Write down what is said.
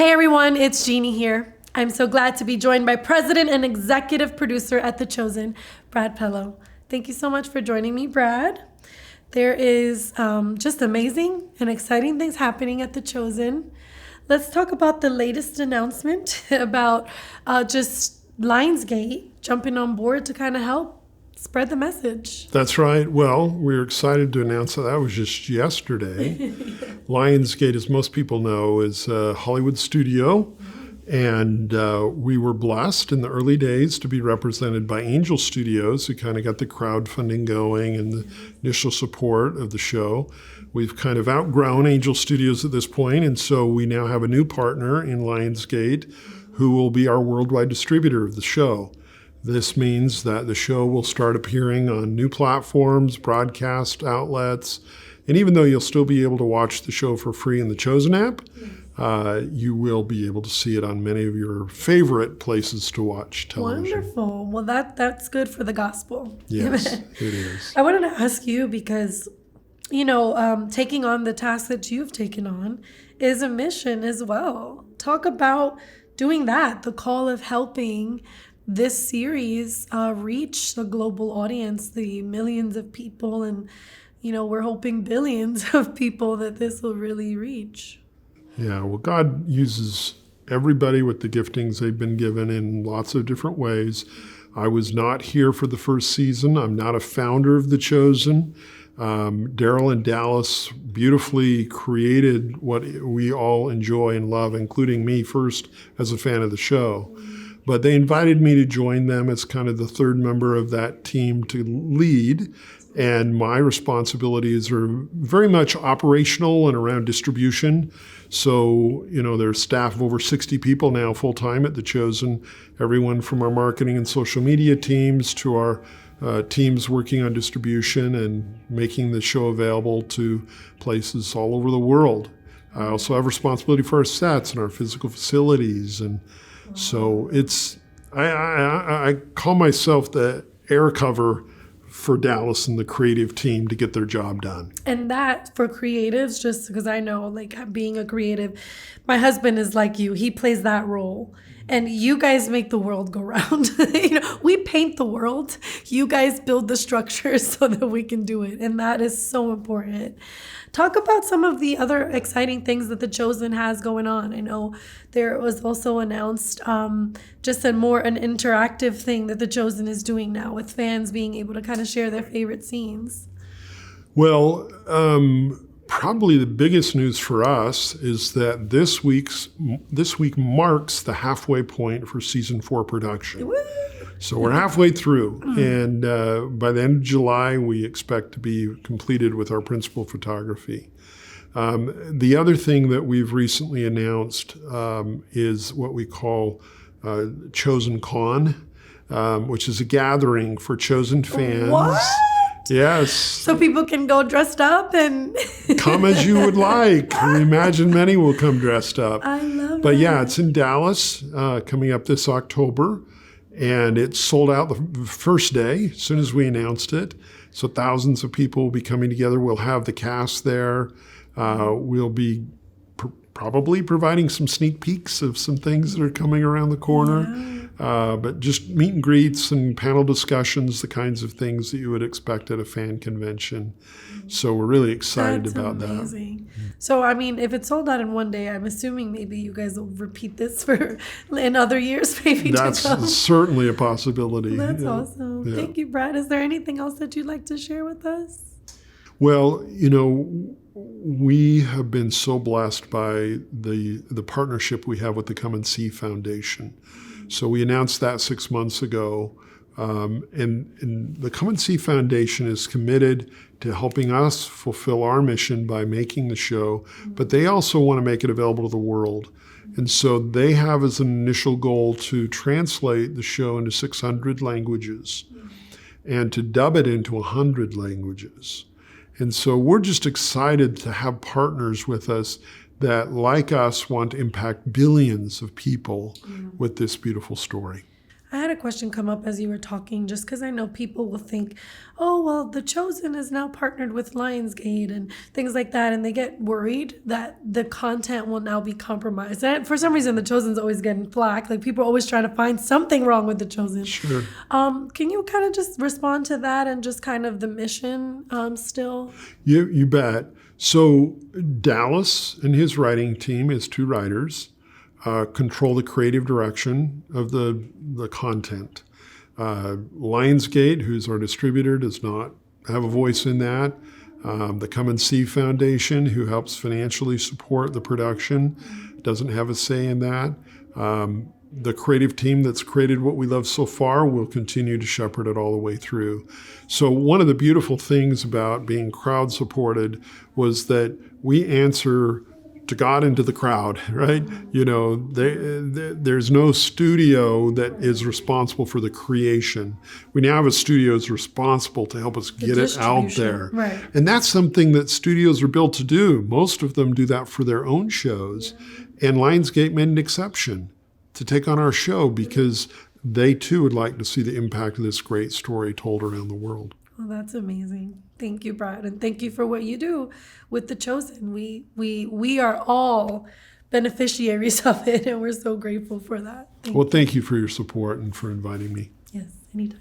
Hey everyone, it's Jeannie here. I'm so glad to be joined by President and Executive Producer at The Chosen, Brad Pello. Thank you so much for joining me, Brad. There is just amazing and exciting things happening at The Chosen. Let's talk about the latest announcement about just Lionsgate jumping on board to kind of help spread the message. That's right. Well, we're excited to announce that was just yesterday. Lionsgate, as most people know, is a Hollywood studio. And we were blessed in the early days to be represented by Angel Studios, who kind of got the crowdfunding going and the initial support of the show. We've kind of outgrown Angel Studios at this point, and so we now have a new partner in Lionsgate who will be our worldwide distributor of the show. This means that the show will start appearing on new platforms, broadcast outlets, and even though you'll still be able to watch the show for free in the Chosen app, you will be able to see it on many of your favorite places to watch television. Wonderful. Well, that's good for the gospel. Yes, it is. I wanted to ask you because, taking on the task that you've taken on is a mission as well. Talk about doing that, the call of helping this series reach a global audience, the millions of people, and, we're hoping billions of people that this will really reach. Yeah, well, God uses everybody with the giftings they've been given in lots of different ways. I was not here for the first season. I'm not a founder of The Chosen. Daryl and Dallas beautifully created what we all enjoy and love, including me first as a fan of the show. But they invited me to join them as kind of the third member of that team to lead. And my responsibilities are very much operational and around distribution. So, there's staff of over 60 people now full-time at The Chosen, everyone from our marketing and social media teams to our teams working on distribution and making the show available to places all over the world. I also have responsibility for our sets and our physical facilities. And so I call myself the air cover for Dallas and the creative team to get their job done. And that for creatives, just because I know, being a creative, my husband is like you. He plays that role. And you guys make the world go round. We paint the world. You guys build the structures so that we can do it. And that is so important. Talk about some of the other exciting things that The Chosen has going on. I know there was also announced just an interactive thing that The Chosen is doing now with fans being able to kind of share their favorite scenes. Well, probably the biggest news for us is that this week marks the halfway point for season 4 production. Woo! So we're halfway through, and by the end of July, we expect to be completed with our principal photography. The other thing that we've recently announced is what we call Chosen Con, which is a gathering for Chosen fans. What? Yes. So people can go dressed up and come as you would like. We imagine many will come dressed up. I love it. But yeah, it's in Dallas coming up this October. And it sold out the first day, as soon as we announced it. So thousands of people will be coming together. We'll have the cast there. We'll be probably providing some sneak peeks of some things that are coming around the corner. Yeah. But just meet and greets and panel discussions, the kinds of things that you would expect at a fan convention. So we're really excited about that. So, if it's sold out in one day, I'm assuming maybe you guys will repeat this in other years, maybe. That's certainly a possibility. That's awesome. Yeah. Thank you, Brad. Is there anything else that you'd like to share with us? Well, we have been so blessed by the partnership we have with the Come and See Foundation. So we announced that 6 months ago, and the Come and See Foundation is committed to helping us fulfill our mission by making the show, but they also want to make it available to the world. And so they have as an initial goal to translate the show into 600 languages and to dub it into 100 languages. And so we're just excited to have partners with us that, like us, want to impact billions of people with this beautiful story. I had a question come up as you were talking, just because I know people will think, oh, well, The Chosen is now partnered with Lionsgate and things like that. And they get worried that the content will now be compromised. And for some reason, The Chosen's always getting flack. Like, people are always trying to find something wrong with The Chosen. Sure. Can you kind of just respond to that and just kind of the mission still? You bet. So Dallas and his writing team, his two writers, control the creative direction of the content. Lionsgate, who's our distributor, does not have a voice in that. The Come and See Foundation, who helps financially support the production, doesn't have a say in that. The creative team that's created what we love so far will continue to shepherd it all the way through. So one of the beautiful things about being crowd supported was that we answer to God and to the crowd, right? You know, there's no studio that is responsible for the creation. We now have a studio that's responsible to help us get it out there. Right. And that's something that studios are built to do. Most of them do that for their own shows. And Lionsgate made an exception to take on our show because they too would like to see the impact of this great story told around the world. Well, that's amazing. Thank you, Brad, and thank you for what you do with The Chosen. We are all beneficiaries of it, and we're so grateful for that. Well, thank you for your support and for inviting me. Yes, anytime.